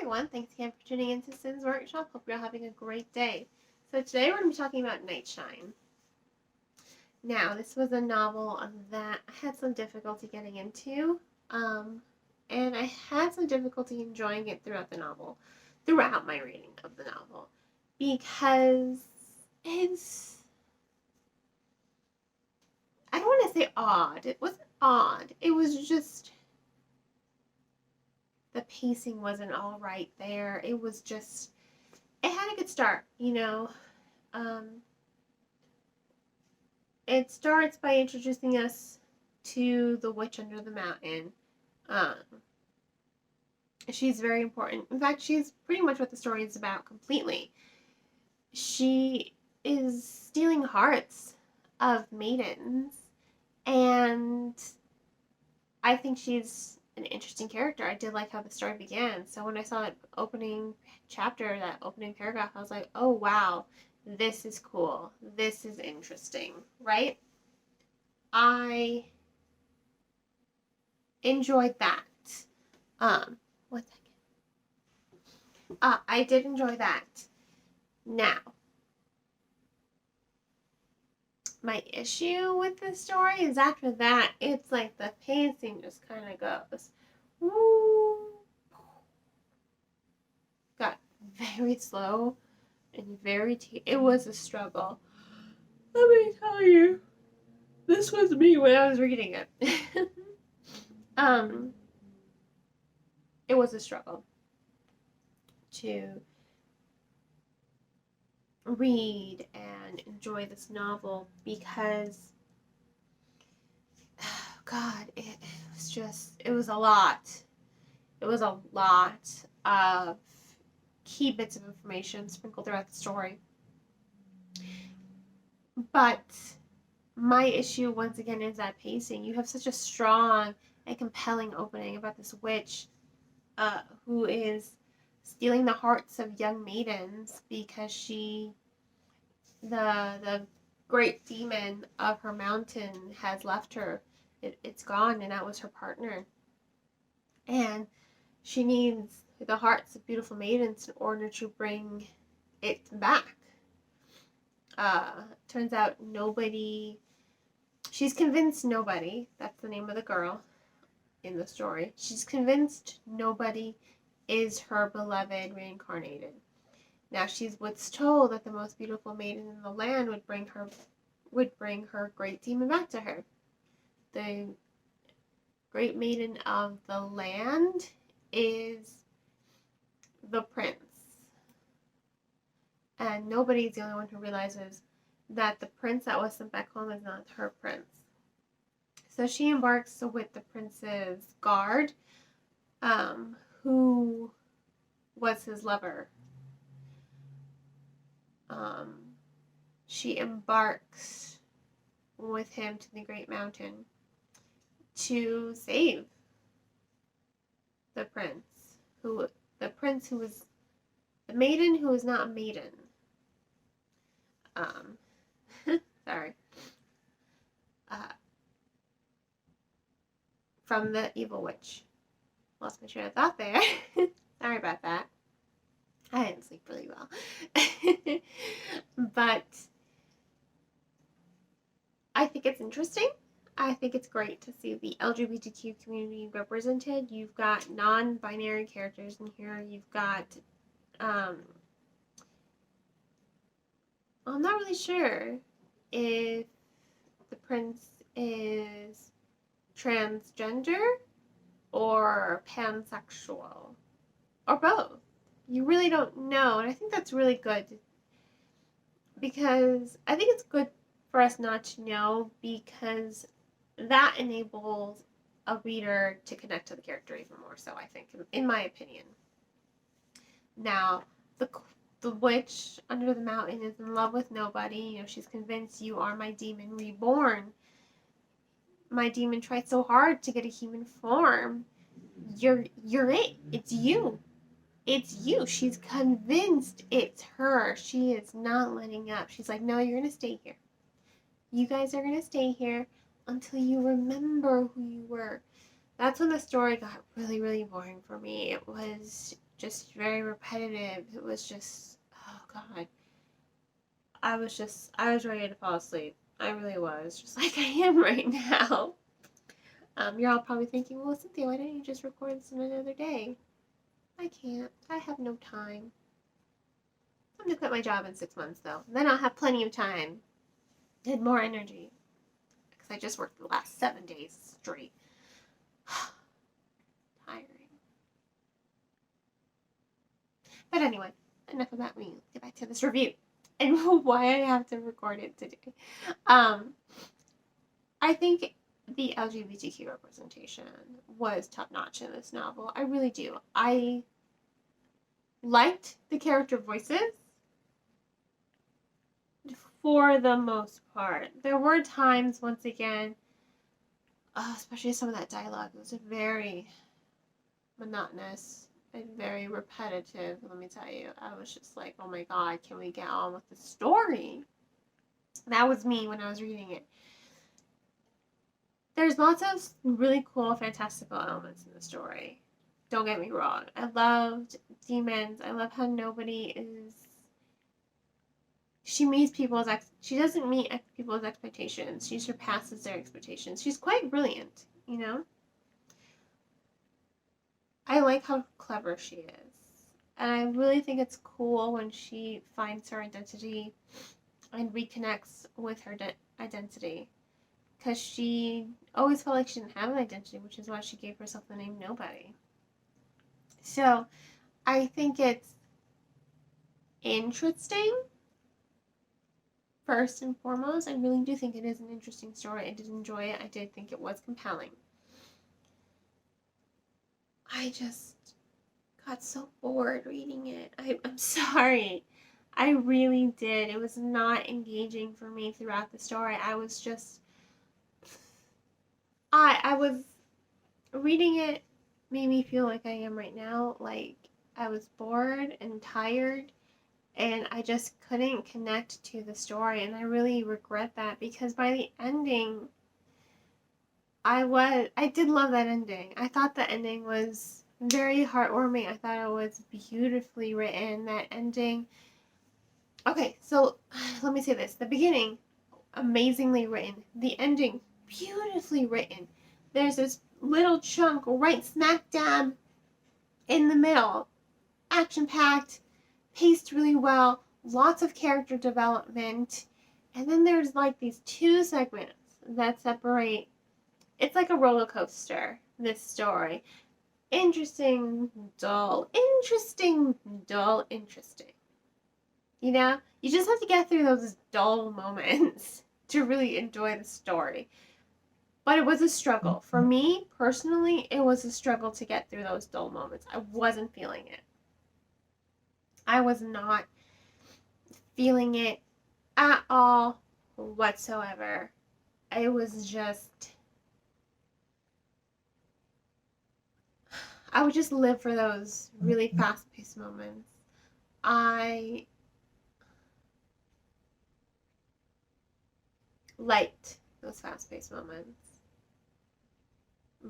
everyone, thanks again for tuning into Sin's Workshop. Hope you're all having a great day. So today we're going to be talking about Nightshine. Now, this was a novel that I had some difficulty getting into, and I had some difficulty enjoying it throughout my reading of the novel, because I don't want to say odd. It wasn't odd. It was just the pacing wasn't all right there. It had a good start, It starts by introducing us to the witch under the mountain. Um, she's very important. In fact, she's pretty much what the story is about completely. She is stealing hearts of maidens, and I think she's an interesting character. I did like how the story began. So when I saw that opening chapter, that opening paragraph, I was like, oh wow, this is cool. This is interesting, right? I enjoyed that. One second. I did enjoy that. Now, my issue with the story is after that, it's like the pacing just kind of goes, woo, got very slow and it was a struggle. Let me tell you, this was me when I was reading it. It was a struggle to read and enjoy this novel because, God, it was a lot. It was a lot of key bits of information sprinkled throughout the story. But my issue, once again, is that pacing. You have such a strong and compelling opening about this witch who is stealing the hearts of young maidens because the great demon of her mountain has left her. It's gone, and that was her partner. And she needs the hearts of beautiful maidens in order to bring it back. Turns out she's convinced nobody, that's the name of the girl in the story, she's convinced nobody is her beloved reincarnated. Now she was told that the most beautiful maiden in the land would bring her great demon back to her. The great maiden of the land is the prince. And nobody's the only one who realizes that the prince that was sent back home is not her prince. So she embarks with the prince's guard, who was his lover. She embarks with him to the Great Mountain to save the prince who was the maiden who is not a maiden. Sorry. From the evil witch. Lost my train of thought there. Sorry about that. I didn't sleep really well. But I think it's interesting. I think it's great to see the LGBTQ community represented. You've got non-binary characters in here. You've got, I'm not really sure if the prince is transgender or pansexual or both. You really don't know, and I think that's really good, because I think it's good for us not to know, because that enables a reader to connect to the character even more so, I think, in my opinion. Now, the witch under the mountain is in love with nobody. She's convinced, you are my demon reborn. My demon tried so hard to get a human form. You're it. It's you. It's you. She's convinced it's her. She is not letting up. She's like, no, you're going to stay here. You guys are going to stay here until you remember who you were. That's when the story got really, really boring for me. just very repetitive. It was just, oh God. I was ready to fall asleep. I really was, just like I am right now. You're all probably thinking, well, Cynthia, why don't you just record this another day? I can't. I have no time. I'm gonna quit my job in 6 months, though. Then I'll have plenty of time and more energy. Because I just worked the last 7 days straight. Tiring. But anyway, enough about me. Let's get back to this review and why I have to record it today. I think the LGBTQ representation was top notch in this novel. I really do. I liked the character voices for the most part. There were times, once again, especially some of that dialogue, it was very monotonous and very repetitive. Let me tell you, I was just like, oh my God, can we get on with the story? That was me when I was reading it. There's lots of really cool fantastical elements in the story. Don't get me wrong. I loved demons. I love how nobody is. She doesn't meet people's expectations. She surpasses their expectations. She's quite brilliant, you know? I like how clever she is. And I really think it's cool when she finds her identity and reconnects with her identity. Because she always felt like she didn't have an identity, which is why she gave herself the name Nobody. So, I think it's interesting. First and foremost, I really do think it is an interesting story. I did enjoy it. I did think it was compelling. I just got so bored reading it. I'm sorry. I really did. It was not engaging for me throughout the story. I was just... I was... Reading it made me feel like I am right now. Like, I was bored and tired. And I just couldn't connect to the story. And I really regret that. Because by the ending... I did love that ending. I thought the ending was very heartwarming. I thought it was beautifully written. That ending. Okay, so let me say this. The beginning, amazingly written. The ending, beautifully written. There's this little chunk right smack dab in the middle. Action-packed, paced really well, lots of character development. And then there's like these two segments that separate. It's like a roller coaster, this story. Interesting, dull, interesting, dull, interesting. You know? You just have to get through those dull moments to really enjoy the story. But it was a struggle. For me, personally, it was a struggle to get through those dull moments. I wasn't feeling it. I was not feeling it at all whatsoever. It was just... I would just live for those really fast-paced moments. I liked those fast-paced moments.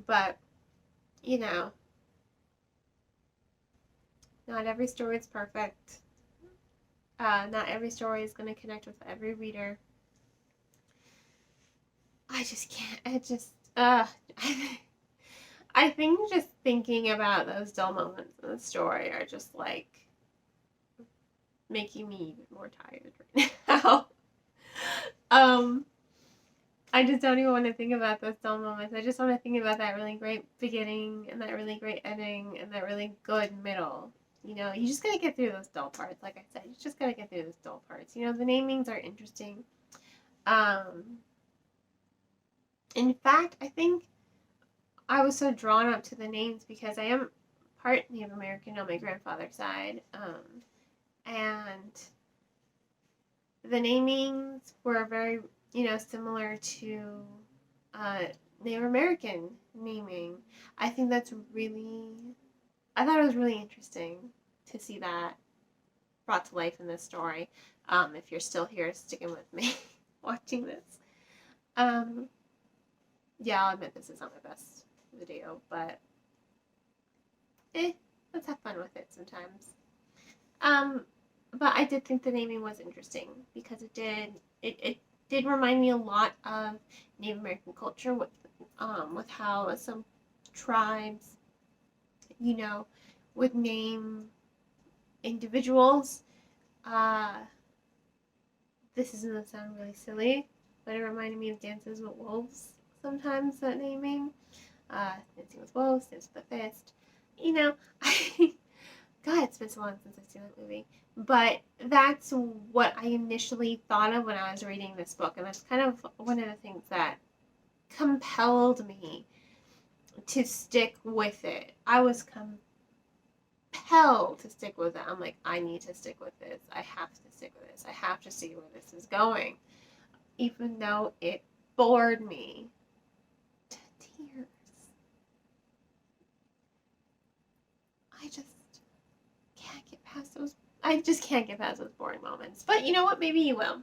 But, you know, not every story is perfect. Not every story is going to connect with every reader. I just can't. I think just thinking about those dull moments in the story are just like making me even more tired right now. I just don't even want to think about those dull moments. I just want to think about that really great beginning and that really great ending and that really good middle. You know, you just gotta get through those dull parts. Like I said, you just gotta get through those dull parts. You know, the namings are interesting. In fact, I think I was so drawn up to the names because I am part Native American on my grandfather's side. And the namings were very, similar to Native American naming. I thought it was really interesting to see that brought to life in this story. If you're still here sticking with me watching this. Yeah, I'll admit this is not my best video, but let's have fun with it sometimes. But I did think the naming was interesting because it did remind me a lot of Native American culture with how some tribes, you know, would name individuals. Uh, this is gonna sound really silly, but it reminded me of Dances with Wolves sometimes, that naming. Dancing with Wolves, Dance with the Fist. You know, God, it's been so long since I've seen that movie. But that's what I initially thought of when I was reading this book, and that's kind of one of the things that compelled me to stick with it. I was compelled to stick with it. I'm like, I need to stick with this. I have to stick with this. I have to see where this is going. Even though it bored me to tears. I just can't get past those. I just can't get past those boring moments. But you know what? Maybe you will.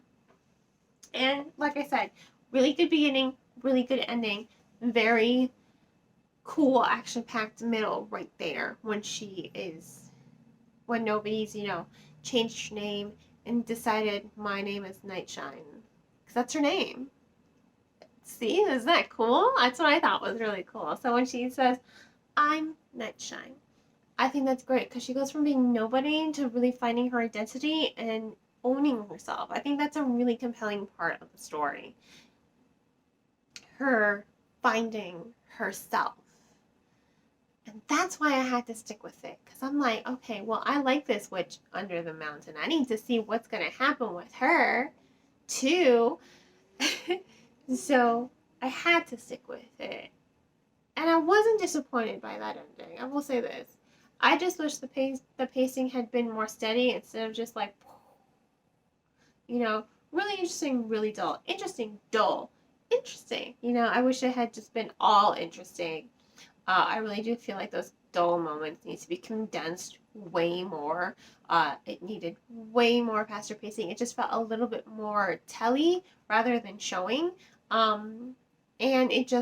And like I said, really good beginning, really good ending, very cool action-packed middle right there when nobody's, changed her name and decided my name is Nightshine. Because that's her name. See, isn't that cool? That's what I thought was really cool. So when she says, I'm Nightshine, I think that's great because she goes from being nobody to really finding her identity and owning herself. I think that's a really compelling part of the story. Her finding herself. And that's why I had to stick with it. Because I'm like, okay, well, I like this witch under the mountain. I need to see what's going to happen with her, too. So I had to stick with it. And I wasn't disappointed by that ending. I will say this. I just wish the pacing had been more steady instead of just like, really interesting, really dull. Interesting, dull. Interesting. I wish it had just been all interesting. I really do feel like those dull moments need to be condensed way more. It needed way more faster pacing. It just felt a little bit more telly rather than showing. And it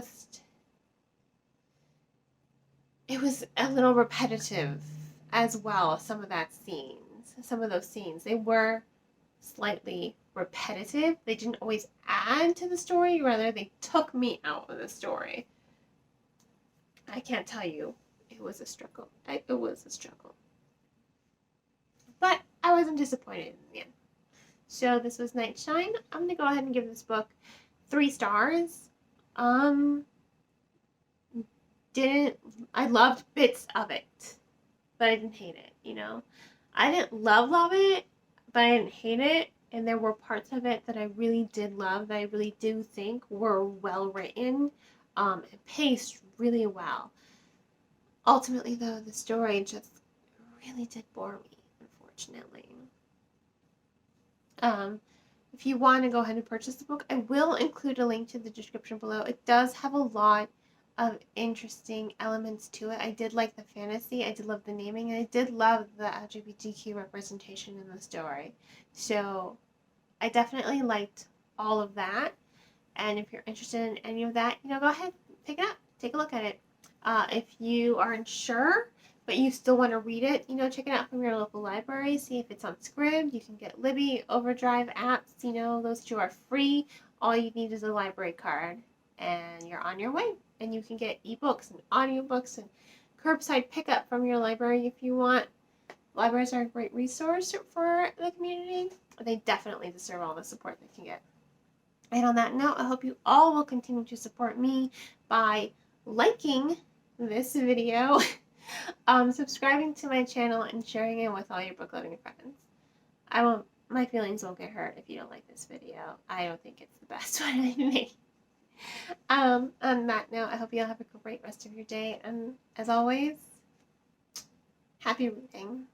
was a little repetitive as well, some of those scenes. They were slightly repetitive. They didn't always add to the story, rather they took me out of the story. I can't tell you. It was a struggle. It was a struggle. But I wasn't disappointed in the end. So this was Nightshine. I'm going to go ahead and give this book 3 stars. I loved bits of it, but I didn't hate it, I didn't love it, but I didn't hate it. And there were parts of it that I really did love, that I really do think were well written, and paced really well. Ultimately, though, the story just really did bore me, unfortunately. If you want to go ahead and purchase the book, I will include a link to the description below. It does have a lot of interesting elements to it. I did like the fantasy, I did love the naming, and I did love the LGBTQ representation in the story. So I definitely liked all of that. And if you're interested in any of that, go ahead, pick it up, take a look at it. If you aren't sure, but you still want to read it, check it out from your local library. See if it's on Scribd. You can get Libby, Overdrive apps. Those 2 are free. All you need is a library card, and you're on your way. And you can get ebooks and audiobooks and curbside pickup from your library if you want. Libraries are a great resource for the community. They definitely deserve all the support they can get. And on that note, I hope you all will continue to support me by liking this video, subscribing to my channel, and sharing it with all your book loving friends. My feelings won't get hurt if you don't like this video. I don't think it's the best one I made. On that note, I hope you all have a great rest of your day, and as always, happy reading.